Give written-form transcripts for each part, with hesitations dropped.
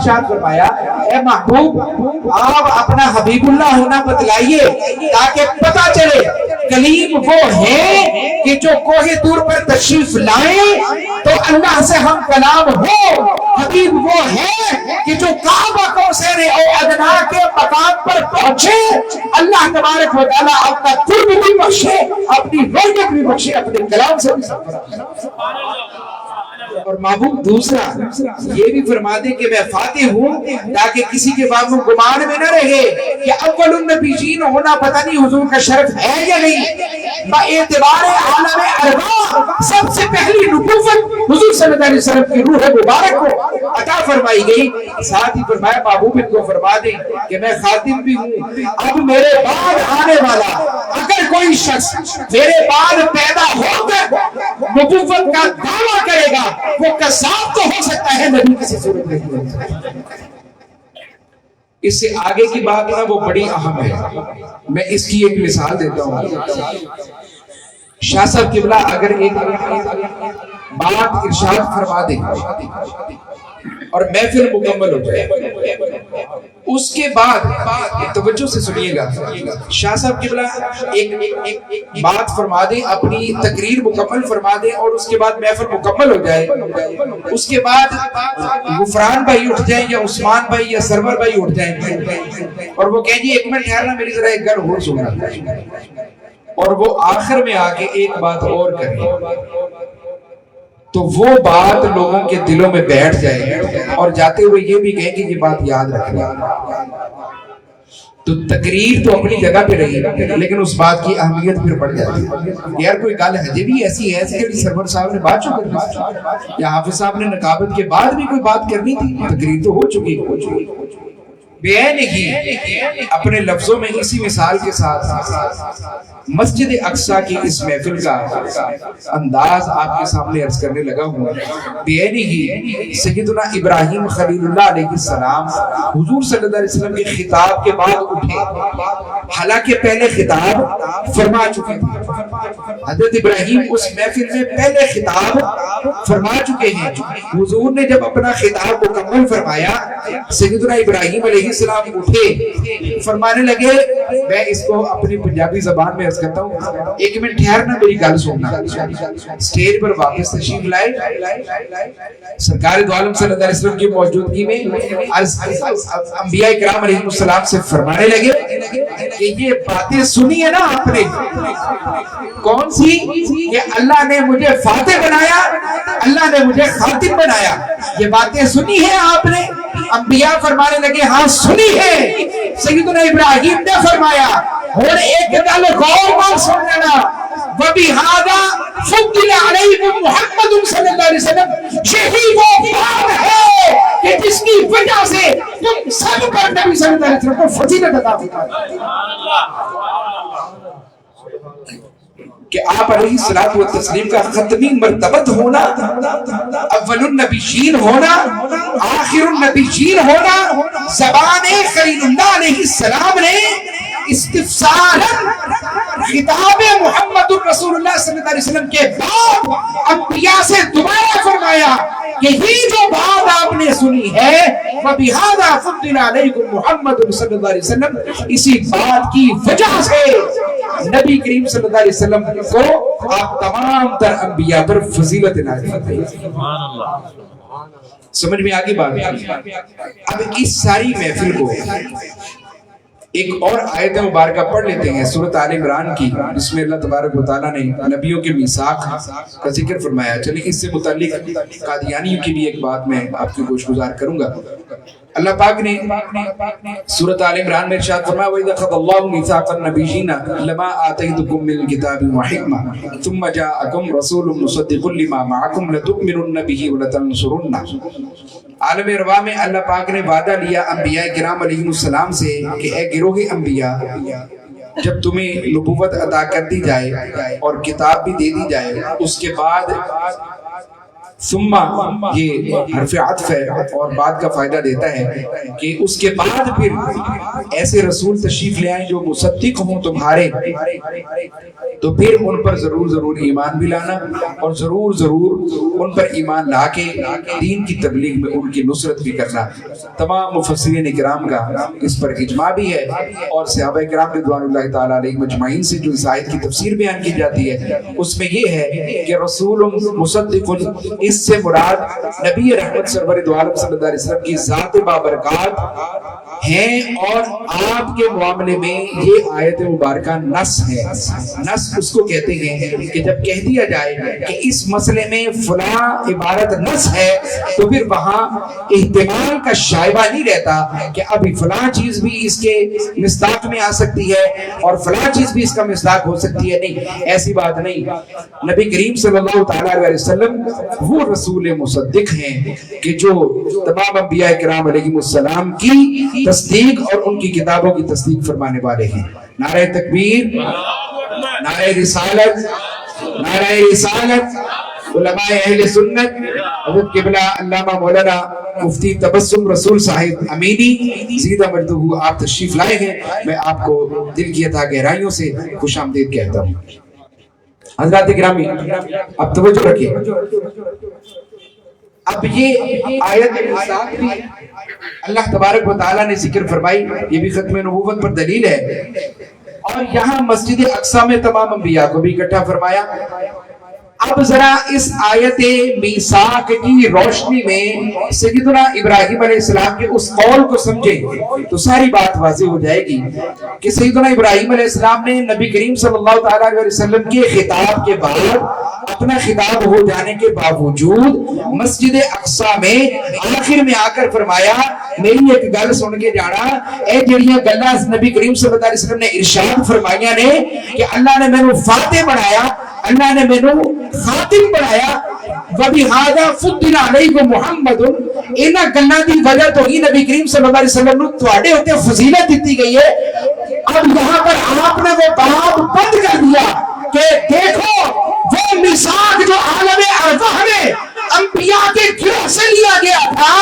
ارشاد فرمایا اے محبوب آپ اپنا حبیب اللہ ہونا بتلائیے تاکہ پتہ چلے کلیم وہ ہے کہ جو کوہ طور پر تشریف لائیں تو اللہ سے ہم کلام ہو، حبیب وہ ہے کہ جو کعبہ کوثر او ادنا کے مقام پر پہنچے اللہ تبارک و تعالی اپنا قرب بھی بخشے، اپنی برکت بھی بخشے، اپنے کلام سے بھی سبحان اللہ۔ اور محبوب دوسرا یہ بھی فرما دے کہ میں فاتح ہوں تاکہ کسی کے باب میں گمان میں نہ رہے کہ اول النبیین ہونا پتہ نہیں حضور کا شرف ہے یا نہیں۔ با اعتبار عالم ارواح سب سے پہلی نبوت حضور صلی اللہ علیہ وسلم کی روح مبارک کو عطا فرمائی گئی۔ ساتھ ہی فرمایا محبوب ان کو فرما دے کہ میں خاتم بھی ہوں، اب میرے بعد آنے والا اگر کوئی شخص میرے بعد پیدا ہو کر نبوت کا دعویٰ کرے گا وہ کذاب تو ہو سکتا ہے، نبی کسی صورت نہیں ہو سکتا۔ اس سے آگے کی بات نا وہ بڑی اہم ہے، میں اس کی ایک مثال دیتا ہوں۔ شاہ صاحب قبلہ اگر ایک بات ارشاد فرما دے اور محفل مکمل ہو جائے، اس کے بعد توجہ سے سنیے گا، شاہ صاحب قبلہ ایک بات فرما دیں، اپنی تقریر مکمل فرما دیں اور اس کے بعد محفل مکمل ہو جائے، اس کے بعد غفران بھائی اٹھ جائیں یا عثمان بھائی یا سرور بھائی اٹھ جائیں اور وہ کہیں جی ایک منٹ ٹھہرنا میری ذرا ایک گھر اور سننا، اور وہ آخر میں آ کے ایک بات اور کریں تو وہ بات لوگوں کے دلوں میں بیٹھ جائے اور جاتے ہوئے یہ بھی کہیں کہ یہ بات یاد رکھنا۔ تو تقریر تو اپنی جگہ پہ رہی لیکن اس بات کی اہمیت پھر بڑھ جاتی ہے۔ یار کوئی گل ہے بھی ایسی ہے کہ سرور صاحب نے بات کرنی یا حافظ صاحب نے نقابت کے بعد بھی کوئی بات کرنی تھی، تقریر تو ہو چکی بیان ہی اپنے لفظوں میں اسی مثال کے ساتھ مسجد اقصیٰ کی اس محفل کا انداز آپ کے سامنے عرض کرنے لگا ہوں۔ بیان ہی سیدنا ابراہیم خلیل اللہ علیہ السلام حضور صلی اللہ علیہ وسلم کے خطاب کے بعد اٹھے، حالانکہ پہلے خطاب فرما چکے تھے، حضرت ابراہیم اس محفل میں پہلے خطاب فرما چکے ہیں۔ حضور نے جب اپنا خطاب مکمل فرمایا سیدنا ابراہیم علیہ السلام اٹھے، فرمانے لگے، میں اس کو اپنی پنجابی زبان میں عرض کرتا ہوں، ایک منٹ ٹھہرنا میری گل سننا۔ سٹیج پر واپس تشریف لائے، سرکار دو عالم صلی اللہ علیہ وسلم کی موجودگی میں انبیاء کرام علیہ السلام سے فرمانے لگے کہ یہ باتیں سنی ہے نا آپ نے، کون سی؟ کہ اللہ نے مجھے فاتح بنایا، اللہ نے مجھے خاتم بنایا، یہ باتیں سنی ہیں آپ نے؟ انبیاء فرمانے لگے ہاں سنی ہے۔ سیدنا ابراہیم نے فرمایا اور ایک گل غور مار سن لینا، وَبِهَذَا فُضِّلَ عَلَيْكُمْ مُحَمَّدٌ صلی اللہ علیہ وسلم، یہی وہ بات ہے کہ جس کی وجہ سے تم سب پر نبی صلی اللہ علیہ وسلم کو فضیلت عطا فرمائی کہ آپ علیہ الصلوۃ والتسلیم کا ختمی مرتبت ہونا، اول النبیین ہونا، آخر النبیین ہونا، زبان خلیل اللہ علیہ السلام نے استفساراً خطاب محمد الرسول اللہ صلی اللہ علیہ وسلم کے بعد انبیاء سے دوبارہ فرمایا کہ یہ جو بات آپ نے سنی ہے وَبِهَذَا فُضِّلَ عَلَيْكُمْ مُحَمَّدٌ صلی اللہ علیہ وسلم، اسی بات کی وجہ سے نبی کریم صلی اللہ علیہ وسلم کو آپ تمام تر انبیاء پر فضیلت نازل فرمائی۔ سمجھ میں آگے بات؟ اب اس ساری محفل کو ایک اور آیت مبارکہ پڑھ لیتے ہیں سورۃ آل عمران کی، جس میں اللہ تبارک و تعالیٰ نے نبیوں کے میثاق کا ذکر فرمایا۔ چلیے اس سے متعلق قادیانیوں کی بھی ایک بات میں آپ کی گوش گزار کروں گا۔ اللہ پاک نے سورۃ آل عمران میں ارشاد فرمایا وَإِذَا أَخَذَ اللَّهُ مِيثَاقَ النَّبِيِّينَ لَمَا آتَيْتُكُم مِّنَ الْكِتَابِ وَحِكْمَةٍ ثُمَّ جَاءَكُمْ رَسُولٌ مُصَدِّقٌ لِّمَا مَعَكُمْ لَتُؤْمِنُنَّ بِهِ وَلَتَنصُرُنَّهُ۔ عالم ارواح میں اللہ پاک نے وعدہ لیا انبیاء کرام علیہ السلام سے کہ اے گروہ انبیاء، جب تمہیں نبوت عطا کر دی جائے اور کتاب بھی دے دی جائے، اس کے بعد ثم یہ حرف عطف ہے اور بعد کا فائدہ دیتا ہے کہ اس کے بعد پھر ایسے رسول تشریف لے آئیں جو مصدق ہوں تمہارے، تو پھر ان پر ضرور ایمان بھی لانا، اور ضرور ان پر ایمان لا کے دین کی تبلیغ میں ان کی نصرت بھی کرنا۔ تمام مفسرین کرام کا اس پر اجماع بھی ہے، اور صحابہ کرام رضوان اللہ تعالی علیہ مجمعین سے جو اس آیت کی تفسیر بیان کی جاتی ہے اس میں یہ ہے کہ رسول مصدق، اس سے مراد نبی رحمت سرور دو عالم صلی اللہ علیہ وسلم کی ذات بابرکات ہیں، اور آپ کے معاملے میں یہ آیت مبارکہ نص ہے۔ نص اس کو کہتے ہیں کہ جب کہہ دیا جائے کہ اس مسئلے میں فلاں عبارت نص ہے تو پھر وہاں احتمال کا شائبہ نہیں رہتا کہ ابھی فلاں چیز بھی اس کے مصداق میں آ سکتی ہے اور فلاں چیز بھی اس کا مصداق ہو سکتی ہے۔ نہیں، ایسی بات نہیں۔ نبی کریم صلی اللہ تعالی علیہ وسلم وہ رسول مصدق ہیں کہ جو تمام انبیاء کرام علیہ السلام کی تصدیق اور ان کی کتابوں کی تصدیق فرمانے والے ہیں۔ نعرہ تکبیر، نعرہ رسالت، نعرہ رسالت۔ علماء اہل سنت حضرت قبلہ علامہ مولانا مفتی تبسم رسول صاحب امینی زیدہ مجدہ آپ تشریف لائے ہیں، میں آپ کو دل کی عطا گہرائیوں سے خوش آمدید کہتا ہوں۔ حضرات گرامی اب توجہ رکھیے، اب یہ آیت ساتھ بھی اللہ تبارک و تعالیٰ نے ذکر فرمائی، یہ بھی ختم نبوت پر دلیل ہے، اور یہاں مسجد اقصی میں تمام انبیاء کو بھی اکٹھا فرمایا۔ اب ذرا اس آیت میثاق کی روشنی میں سیدنا ابراہیم علیہ السلام کے اس قول کو سمجھیں تو ساری بات واضح ہو جائے گی کہ سیدنا ابراہیم علیہ السلام نے نبی کریم صلی اللہ تعالی علیہ وسلم کے خطاب کے بعد اپنا خطاب ہو جانے کے باوجود مسجد اقصی میں آخر میں آ کر فرمایا، میری ایک گل سن کے جانا، اے جڑیاں گلاں نبی کریم صلی اللہ علیہ وسلم نے ارشاد فرمائیاں نے کہ اللہ نے مینوں فاتح بنایا، اللہ نے مینوں خاتم بنایا، وَبِهَذَا فُضِّلَ عَلَيْكُمْ مُحَمَّدٌ، انہاں گلاں دی وجہ تو ہی نبی کریم صلی اللہ علیہ وسلم نے تواڈے اوتے فضیلت دتی گئی ہے۔ اب یہاں پر آپ نے وہ باب بند کر دیا کہ دیکھو وہ میثاق جو عالم ارواح میں انبیاء کے گروہ سے لیا گیا تھا،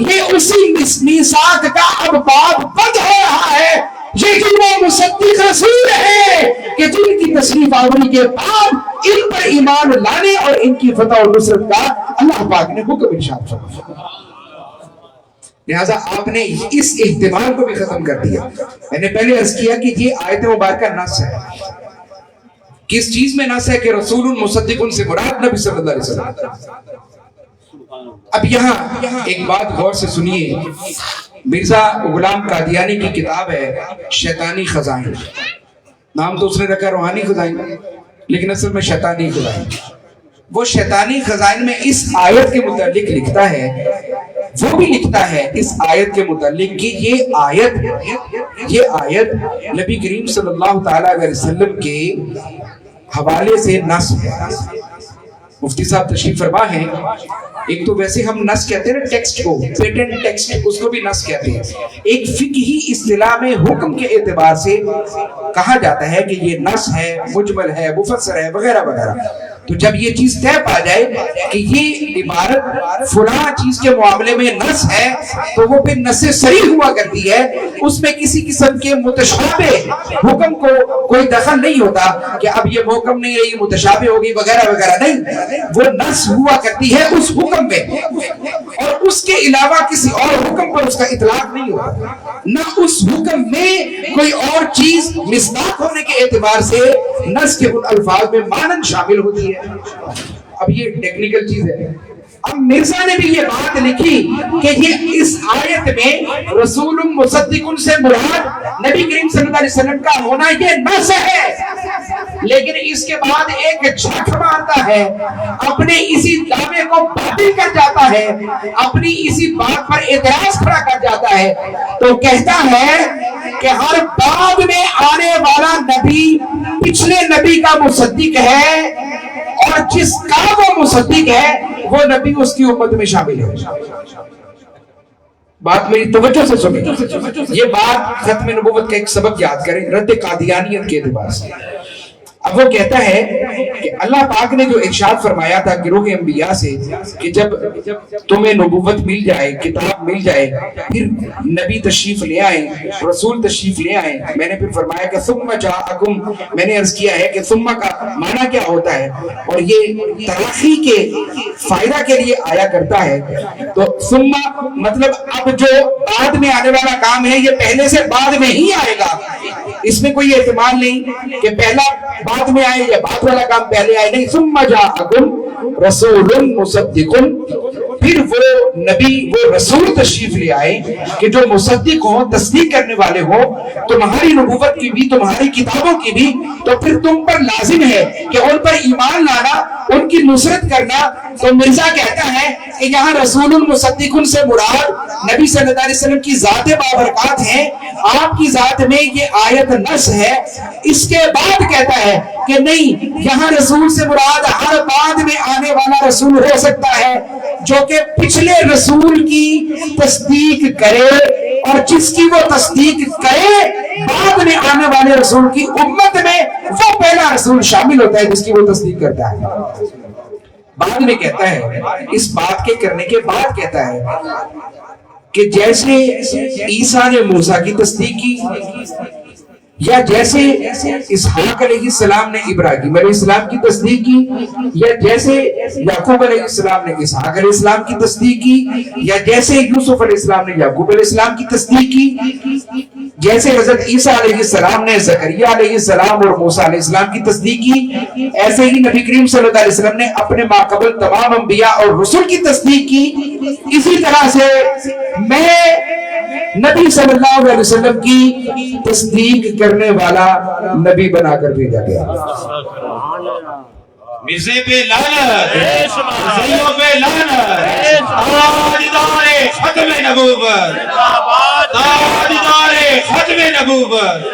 یہ اسی میثاق کا اب باب بند ہو رہا ہے۔ یہ جو وہ مصدق رسول ہے کہ جن کی تشریف آوری کے بعد ان پر ایمان لانے اور ان کی فتح و نصرت کا اللہ پاک نے حکم ارشاد فرمایا۔ لہذا آپ نے اس احتمال کو بھی ختم کر دیا۔ میں نے پہلے عرض کیا کہ یہ آیت مبارکہ نص ہے۔ کس چیز میں نص ہے کہ رسول مصدق سے مراد نبی صلی اللہ علیہ وسلم۔ اب یہاں ایک بات غور سے سنیے، مرزا غلام قادیانی کی کتاب ہے شیطانی خزائن، نام تو اس نے رکھا روحانی خزائن لیکن اصل میں شیطانی خزائن۔ وہ شیطانی خزائن میں اس آیت کے متعلق لکھتا ہے، وہ بھی لکھتا ہے اس آیت کے متعلق کہ یہ آیت نبی کریم صلی اللہ تعالیٰ علیہ وسلم کے حوالے سے نص ہے۔ مفتی صاحب تشریف فرما ہیں، ایک تو ویسے ہم نص کہتے ہیں نا ٹیکسٹ کو، پیٹنٹ ٹیکسٹ، اس کو بھی نص کہتے ہیں۔ ایک فقہی اصطلاح میں حکم کے اعتبار سے کہا جاتا ہے کہ یہ نص ہے، مجمل ہے، مفسر ہے، وغیرہ وغیرہ۔ تو جب یہ چیز طے پا جائے کہ یہ عبارت فلاں چیز کے معاملے میں نص ہے تو وہ پھر نص صریح ہوا کرتی ہے، اس میں کسی قسم کے متشابہ حکم کو کوئی دخل نہیں ہوتا کہ اب یہ محکم نہیں ہے، یہ متشابہ ہوگی وغیرہ وغیرہ، نہیں، وہ نص ہوا کرتی ہے اس حکم میں، اور اس کے علاوہ کسی اور حکم پر اس کا اطلاق نہیں ہوتا، نہ اس حکم میں کوئی اور چیز مصداق ہونے کے اعتبار سے نص کے ان الفاظ میں مانن شامل ہوتی ہے۔ اب یہ ٹیکنیکل چیز ہے۔ اب مرزا نے بھی یہ بات لکھی کہ یہ اس آیت میں رسول مصدق سے مراد نبی کریم صلی اللہ علیہ وسلم کا ہونا یہ نص ہے، لیکن اس کے بعد ایک جھٹ مارتا ہے، اپنے اسی دعوے کو باطل کر جاتا ہے، اپنی اسی بات پر اعتراض کھڑا کر جاتا ہے، تو کہتا ہے کہ ہر بعد میں آنے والا نبی پچھلے نبی کا مصدق ہے، اور جس کا وہ مصدق ہے وہ نبی اس کی امت میں شامل ہے۔ بات میری توجہ سے سنیں، یہ بات ختم نبوت کا ایک سبق یاد کریں رد قادیانیت کے اعتبار سے۔ اب وہ کہتا ہے کہ اللہ پاک نے جو ارشاد فرمایا تھا گروہ انبیاء سے کہ جب تمہیں نبوت مل جائے، کتاب مل جائے، پھر نبی تشریف لے آئیں، رسول تشریف لے آئیں، میں نے پھر فرمایا کہ ثم جاءکم، میں نے عرض کیا ہے کہ ثم کا معنی کیا ہوتا ہے، اور یہ ترقی کے فائدہ کے لیے آیا کرتا ہے. تو ثم مطلب اب جو بعد میں آنے والا کام ہے یہ پہلے سے بعد میں ہی آئے گا، اس میں کوئی احتمال نہیں کہ پہلا بعد میں آئے یا بعد والا کام پہلے آئے، نہیں. ثم جاءکم رسول مصدق، پھر وہ نبی وہ رسول تشریف لے آئے کہ جو مصدق ہو، تصدیق کرنے والے ہو تمہاری نبوت کی بھی، تمہاری کتابوں کی بھی. تو پھر تم پر لازم ہے کہ ان پر ایمان لانا، ان کی نصرت کرنا. تو مرزا کہتا ہے کہ یہاں رسول مصدق سے مراد نبی صلی اللہ علیہ وسلم کی ذات بابرکات ہیں، آپ کی ذات میں یہ آیت نص ہے. اس کے بعد کہتا ہے کہ نہیں، یہاں رسول سے مراد ہر بعد میں آنے والا رسول ہو سکتا ہے جو کہ پچھلے رسول کی تصدیق کرے، اور جس کی وہ تصدیق کرے بعد میں آنے والے رسول کی امت میں وہ پہلا رسول شامل ہوتا ہے جس کی وہ تصدیق کرتا ہے. بعد میں کہتا ہے، اس بات کے کرنے کے بعد کہتا ہے کہ جیسے عیسیٰ نے موسیٰ کی تصدیق کی، یا جیسے اسحاق علیہ السلام نے ابراہیم علیہ السلام کی تصدیق کی، یا جیسے یعقوب علیہ السلام نے اسحاق علیہ السلام کی تصدیق کی، یا جیسے یوسف علیہ السلام نے یعقوب علیہ السلام کی تصدیق کی، جیسے حضرت عیسیٰ علیہ السلام نے زکریا علیہ السلام اور موسیٰ علیہ السلام کی تصدیق کی، ایسے ہی نبی کریم صلی اللہ علیہ وسلم نے اپنے ماقبل تمام انبیاء اور رسول کی تصدیق کی. اسی طرح سے میں نبی صلی اللہ علیہ وسلم کی تصدیق کرنے والا نبی بنا کر بھیجا گیا. مرزے پہ لعنت، مرزیوں پہ لعنت، تاجدار ختم نبوت، تاجدار ختم نبوت.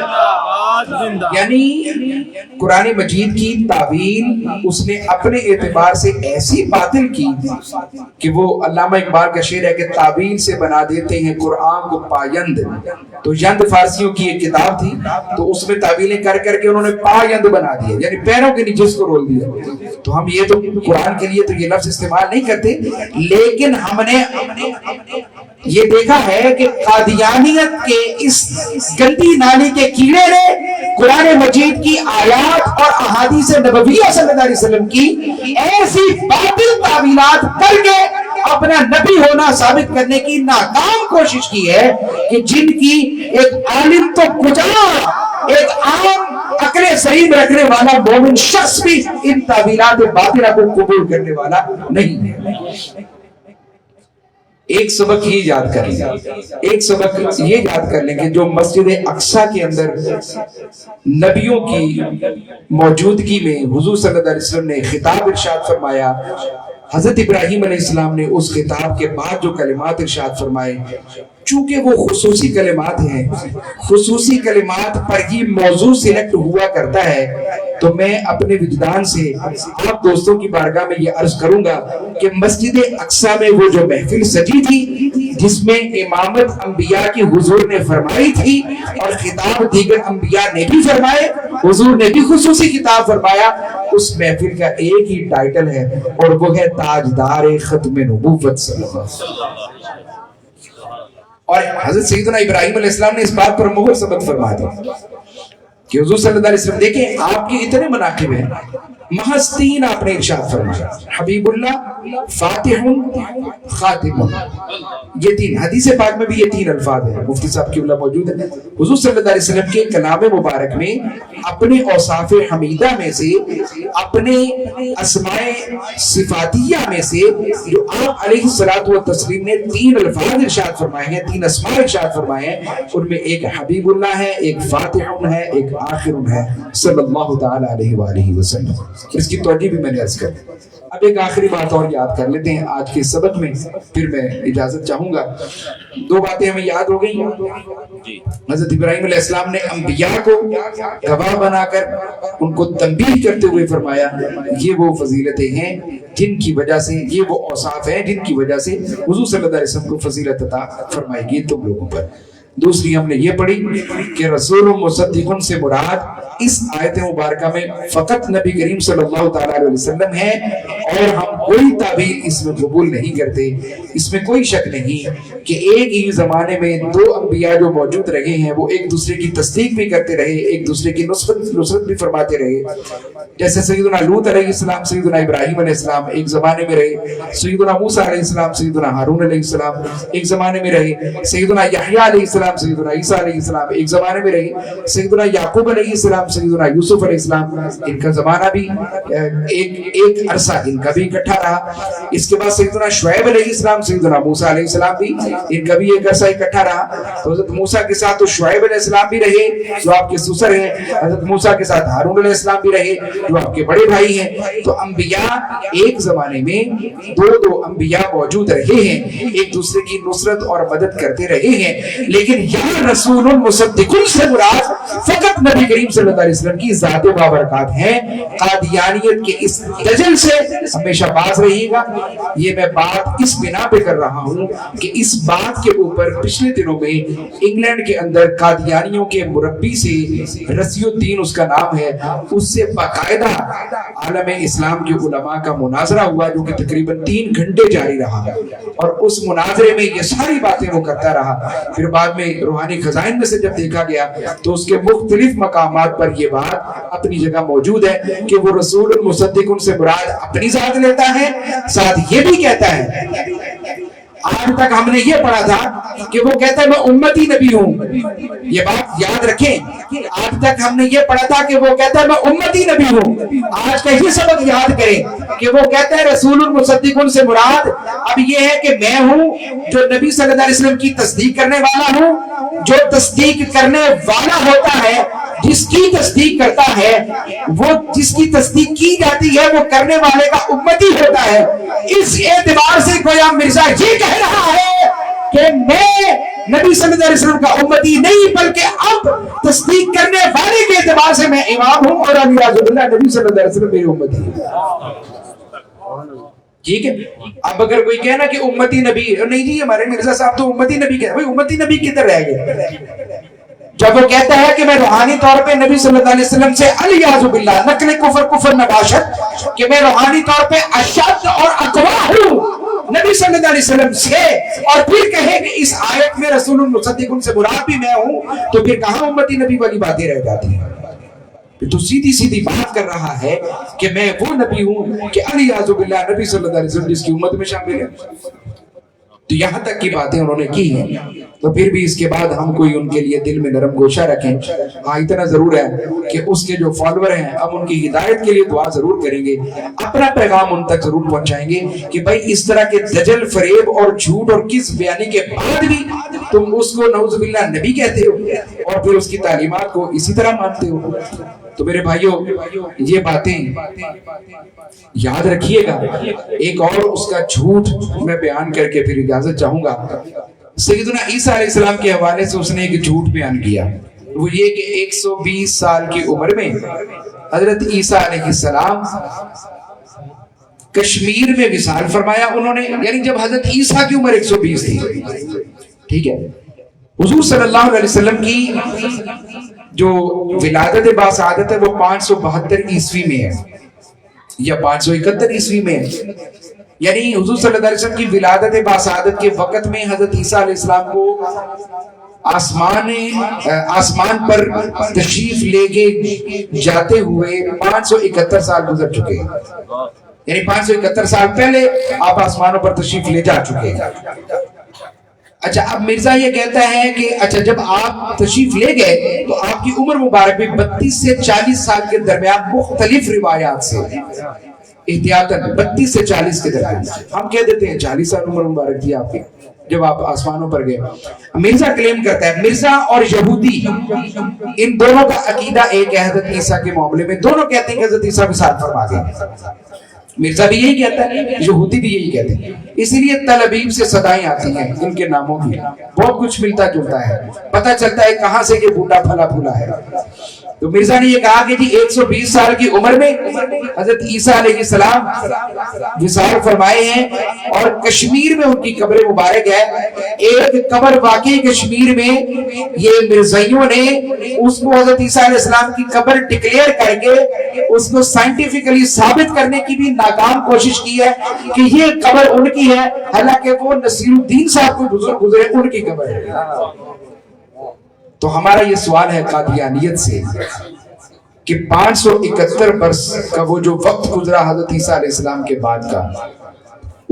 یعنی قرآن مجید کی تعویل اس نے اپنے اعتبار سے ایسی باطل کی کہ وہ علامہ اقبال کا شعر ہے کہ تعویل سے بنا دیتے ہیں قرآن کو پایند. تو یند فارسیوں کی ایک کتاب تھی، تو اس میں تعویلیں کر کر کے انہوں نے پایند بنا دیا، یعنی پیروں کے نیچے اس کو رول دیا. تو ہم یہ تو قرآن کے لیے تو یہ لفظ استعمال نہیں کرتے، لیکن ہم نے یہ دیکھا ہے کہ قادیانیت کے اس گندی نالی کے کیڑے نے قرآن مجید کی آیات اور احادیث نبویہ صلی اللہ علیہ وسلم کی ایسی باطل تعویلات کر کے اپنا نبی ہونا ثابت کرنے کی ناکام کوشش کی ہے کہ جن کی ایک عالم تو کجا، ایک عام عقل سلیم رکھنے والا مومن شخص بھی ان تعویلات باطلہ کو قبول کرنے والا نہیں ہے. ایک سبق یہ یاد کر لیں، ایک سبق یہ یاد کر لیں کہ جو مسجد اقصیٰ کے اندر نبیوں کی موجودگی میں حضور صلی اللہ علیہ وسلم نے خطاب ارشاد فرمایا، حضرت ابراہیم علیہ السلام نے اس خطاب کے بعد جو کلمات ارشاد فرمائے، چونکہ وہ خصوصی کلمات ہیں، خصوصی کلمات پر ہی موضوع سلیکٹ ہوا کرتا ہے، تو میں اپنے وجدان سے آپ دوستوں کی بارگاہ میں یہ عرض کروں گا کہ مسجد اقصیٰ میں وہ جو محفل سجی تھی جس میں امامت انبیاء کی حضور نے فرمائی تھی اور خطاب دیگر انبیاء نے بھی فرمائے، حضور نے بھی خصوصی خطاب فرمایا، اس محفل کا ایک ہی ٹائٹل ہے اور وہ ہے تاجدار ختم نبوت صلی اللہ علیہ وسلم. اور حضرت سیدنا ابراہیم علیہ السلام نے اس بات پر مہر ثبت فرما دی کہ حضور صلی اللہ علیہ وسلم دیکھیں آپ کے اتنے مناقب ہیں، محض 3 آپ نے ارشاد فرمایا، حبیب اللہ، فاتح، خاتم. یہ 3 حدیث پاک میں بھی یہ 3 الفاظ ہیں، مفتی صاحب کی اللہ موجود ہے. حضور صلی اللہ علیہ وسلم کے کلام مبارک میں اپنے اوصاف حمیدہ میں سے، اپنے اسماء صفاتیہ میں سے جو آپ علیہ الصلوۃ والتسلیم نے 3 الفاظ ارشاد فرمائے ہیں، 3 اسماء ارشاد فرمائے ہیں، ان میں ایک حبیب اللہ ہے، ایک فاتح ہے، ایک آخر ہے صلی اللہ تعالی علیہ وآلہ وسلم. اس کی توجہ بھی میں نے عرض کر دی. اب ایک آخری بات اور یاد کر لیتے ہیں آج کے سبق میں، پھر میں اجازت چاہوں گا. 2 باتیں ہمیں یاد ہو گئی. حضرت ابراہیم علیہ السلام نے انبیاء کو گواہ بنا کر ان کو تنبیہ کرتے ہوئے فرمایا یہ وہ فضیلتیں ہیں جن کی وجہ سے، یہ وہ اوصاف ہیں جن کی وجہ سے حضور صلی اللہ علیہ وسلم کو فضیلت عطا فرمائے گی تم لوگوں پر. دوسری ہم نے یہ پڑھی کہ رسول مصدقن سے مراد اس آیت مبارکہ میں فقط نبی کریم صلی اللہ تعالیٰ علیہ وسلم ہے، اور ہم کوئی تعبیر اس میں قبول نہیں کرتے۔ اس میں کوئی شک نہیں کہ ایک ہی زمانے میں دو انبیاء جو موجود رہے ہیں وہ ایک دوسرے کی تصدیق بھی کرتے رہے، ایک دوسرے کی نصرت بھی فرماتے رہے۔ جیسے سیدنا لوط علیہ السلام سیدنا ابراہیم علیہ السلام ایک زمانے میں رہے، سیدنا موسیٰ علیہ السلام سیدنا ہارون علیہ السلام ایک زمانے میں رہے، سیدنا یحییٰ علیہ السلام سیدنا عیسیٰ علیہ السلام ایک زمانے میں رہے، سیدنا یعقوب علیہ السلام سیدنا یوسف علیہ السلام ان کا زمانہ بھی ایک عرصہ ان کا بھی اکٹھا رہا۔ اس کے بعد سیدنا شعیب علیہ السلام سیدنا موسیٰ علیہ السلام بھی ان کا بھی ایک عرصہ اکٹھا رہا۔ تو حضرت موسیٰ کے ساتھ تو شعیب علیہ السلام بھی رہے جو آپ کے سسر ہیں، حضرت موسیٰ کے ساتھ ہارون علیہ السلام بھی رہے جو آپ کے بڑے بھائی ہیں۔ تو انبیاء ایک زمانے میں دو انبیاء موجود رہے ہیں، ایک دوسرے کی نصرت اور مدد کرتے رہے ہیں، لیکن یہاں رسول مصدقن سے مراد فقط نبی کریم صلی اللہ علیہ وسلم کی ذات بابرکات ہیں۔ قادیانیت کے اس دجل سے ہمیشہ باز رہیے گا۔ یہ میں بات اس بنا پہ کر رہا ہوں کہ اس بات کے اوپر پچھلے دنوں میں انگلینڈ کے اندر قادیانیوں کے مربی سے رضی الدین اس کا نام ہے، اس سے باقاعدہ عالم اسلام کے علماء کا مناظرہ ہوا جو کہ تقریباً 3 گھنٹے جاری رہا، اور اس مناظرے میں یہ ساری باتیں وہ کرتا رہا۔ پھر بعد میں روحانی خزائن میں سے جب دیکھا گیا تو اس کے مختلف مقامات پر یہ بات اپنی جگہ موجود ہے کہ وہ رسول المصدقن سے مراد اپنی ذات لیتا ہے، ساتھ یہ بھی کہتا ہے، آج تک ہم نے یہ پڑھا تھا کہ وہ کہتا ہے میں امتی نبی ہوں۔ یہ بات یاد رکھیں، آج تک ہم نے یہ پڑھا تھا کہ وہ کہتا ہے میں امتی نبی ہوں۔ آج کا یہ سبق یاد کریں کہ وہ کہتا ہے رسول المصدقن سے مراد اب یہ ہے کہ میں ہوں جو نبی صلی اللہ علیہ وسلم کی تصدیق کرنے والا ہوں۔ جو تصدیق کرنے والا ہوتا ہے، جس کی تصدیق کرتا ہے، وہ جس کی تصدیق کی جاتی ہے وہ کرنے والے کا امتی ہوتا ہے۔ اس اعتبار سے گویا مرزا یہ کہہ رہا ہے کہ میں نبی صلی اللہ علیہ وسلم کا امتی نہیں بلکہ اب تصدیق کرنے والے کے اعتبار سے میں امام ہوں، اور علی رضی اللہ نبی صلی اللہ علیہ وسلم میرے امتی ہے۔ ٹھیک ہے، اب اگر کوئی کہنا کہ امتی نبی نہیں جی ہمارے مرزا صاحب تو امتی نبی کہتے ہیں، امتی نبی کدھر رہ گئے؟ جب وہ کہتا ہے کہ میں روحانی طور پہ نبی صلی اللہ علیہ وسلم سے علیہ باللہ نقل کفر نباشت کہ میں روحانی طور پہ اشد اور اقوا ہوں نبی صلی اللہ علیہ وسلم سے، اور پھر کہے کہ اس آیت میں رسول المصدقن سے مراد بھی میں ہوں، تو پھر کہاں امتی نبی والی باتیں رہ جاتی ہیں؟ تو سیدھی بات کر رہا ہے کہ میں وہ نبی ہوں کہ علیہ باللہ نبی صلی اللہ علیہ وسلم جس کی امت میں شامل ہے۔ تو یہاں تک کی باتیں انہوں نے کی ہیں، تو پھر بھی اس کے بعد ہم کوئی ان کے لیے دل میں نرم گوشہ رکھیں۔ ہاں اتنا ضرور ہے کہ اس کے جو فالوور ہیں اب ان کی ہدایت کے لیے دعا ضرور کریں گے، اپنا پیغام ان تک ضرور پہنچائیں گے کہ بھائی اس طرح کے دجل فریب اور جھوٹ اور کس بیانی کے بعد بھی تم اس کو نعوذ باللہ نبی کہتے ہو اور پھر اس کی تعلیمات کو اسی طرح مانتے ہو۔ تو میرے بھائیوں یہ باتیں یاد رکھیے گا۔ ایک اور اس کا جھوٹ میں بیان کر کے پھر اجازت چاہوں گا۔ سیدنا عیسیٰ علیہ السلام کے حوالے سے اس نے ایک جھوٹ بیان کیا، وہ یہ کہ 120 سال کی عمر میں حضرت عیسیٰ علیہ السلام کشمیر میں وصال فرمایا انہوں نے، یعنی جب حضرت عیسیٰ کی عمر 120 تھی، ٹھیک ہے، حضور صلی اللہ علیہ وسلم کی جو ولادت باسعادت ہے وہ 572 عیسوی میں ہے یا 571 عیسوی میں ہے، یعنی حضور صلی اللہ علیہ وسلم کی ولادت باسعادت کے وقت میں حضرت عیسیٰ علیہ السلام کو آسمان پر تشریف لے کے جاتے ہوئے 571 سال گزر چکے ہیں، یعنی 571 سال پہلے آپ آسمانوں پر تشریف لے جا چکے ہیں۔ اچھا اب مرزا یہ کہتا ہے کہ اچھا جب آپ تشریف لے گئے تو آپ کی عمر مبارک میں 32 سے 40 سال کے درمیان مختلف روایات سے احتیاطاً 32 سے 40 کے درمیان ہم کہہ دیتے ہیں 40 سال عمر مبارک تھی آپ کی جب آپ آسمانوں پر گئے۔ مرزا کلیم کرتا ہے، مرزا اور یہودی ان دونوں کا عقیدہ ایک ہے حضرت عیسیٰ کے معاملے میں، دونوں کہتے ہیں کہ حضرت عیسیٰ وصال فرما گئے۔ مرزا بھی یہی کہتا ہے، یہودی بھی یہی کہتے ہیں، اسی لیے تل ابیب سے صدائیں آتی ہیں ان کے ناموں کی، بہت کچھ ملتا جلتا ہے، پتہ چلتا ہے کہاں سے یہ بوٹا پھلا پھولا ہے۔ تو مرزا نے یہ کہا کہ جی 120 سال کی عمر میں حضرت عیسیٰ علیہ السلام وصال فرمائے ہیں اور کشمیر میں ان کی قبر مبارک ہے. ایک قبر واقعی کشمیر میں یہ مرزائیوں نے اس کو حضرت عیسیٰ علیہ السلام کی قبر ڈکلیئر کر کے اس کو سائنٹیفکلی ثابت کرنے کی بھی ناکام کوشش کی ہے کہ یہ قبر ان کی ہے، حالانکہ وہ نصیر الدین صاحب کو گزرے ان کی قبر ہے. تو ہمارا یہ سوال ہے قادیانیت سے کہ 571 برس کا وہ جو وقت گزرا حضرت عیسیٰ علیہ السلام کے بعد کا،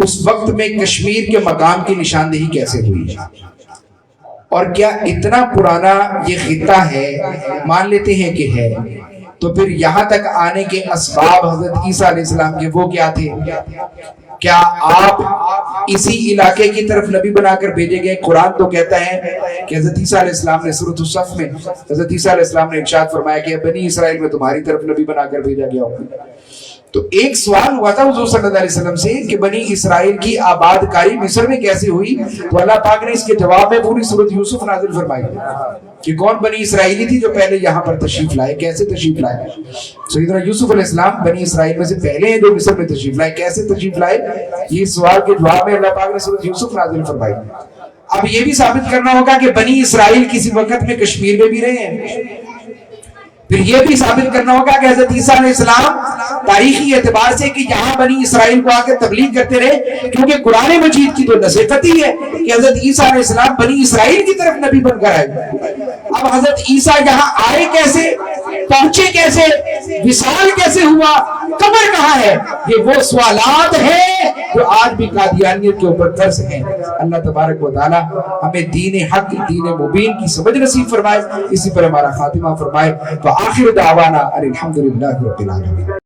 اس وقت میں کشمیر کے مقام کی نشاندہی کیسے ہوئی؟ اور کیا اتنا پرانا یہ خطہ ہے، مان لیتے ہیں کہ ہے، تو پھر یہاں تک آنے کے اسباب حضرت عیسیٰ علیہ السلام کے وہ کیا تھے؟ کیا آپ اسی علاقے کی طرف نبی بنا کر بھیجے گئے؟ قرآن تو کہتا ہے کہ حضرت عیسیٰ علیہ السلام نے سورۃ الصف میں حضرت عیسیٰ علیہ السلام نے ارشاد فرمایا کہ بنی اسرائیل میں تمہاری طرف نبی بنا کر بھیجا گیا ہوں. تو ایک سوال ہوا تھا حضور صلی اللہ علیہ وسلم سے کہ بنی اسرائیل کی آباد کاری مصر میں کیسے ہوئی؟ تو اللہ پاک نے اس کے جواب میں پوری سورۃ یوسف نازل فرمائی کہ کون بنی اسرائیلی تھی جو پہلے یہاں پر تشریف لائے، کیسے تشریف لائے. سیدنا یوسف علیہ السلام بنی اسرائیل میں سے پہلے ہیں جو مصر میں تشریف لائے، کیسے تشریف لائے؟ یہ سوال کے جواب میں اللہ پاک نے سورۃ یوسف نازل فرمائی. اب یہ بھی ثابت کرنا ہوگا کہ بنی اسرائیل کسی وقت میں کشمیر میں بھی رہے ہیں. پھر یہ بھی ثابت کرنا ہوگا کہ حضرت عیسیٰ علیہ السلام تاریخی اعتبار سے کہ یہاں بنی اسرائیل کو آ کے تبلیغ کرتے رہے، کیونکہ قرآن مجید کی تو نصیحت ہی ہے کہ حضرت عیسیٰ علیہ السلام بنی اسرائیل کی طرف نبی بن کر آئے. اب حضرت عیسیٰ یہاں آئے کیسے، پہنچے کیسے، وصال کیسے ہوا، قبر کہاں ہے؟ یہ وہ سوالات ہیں جو آج بھی قادیانیت کے اوپر قرض ہیں. اللہ تبارک و تعالی ہمیں دین حق، دین مبین کی سمجھ نصیب فرمائے، اسی پر ہمارا خاتمہ فرمائے. وآخر دعوانا الحمدللہ رب العالمین.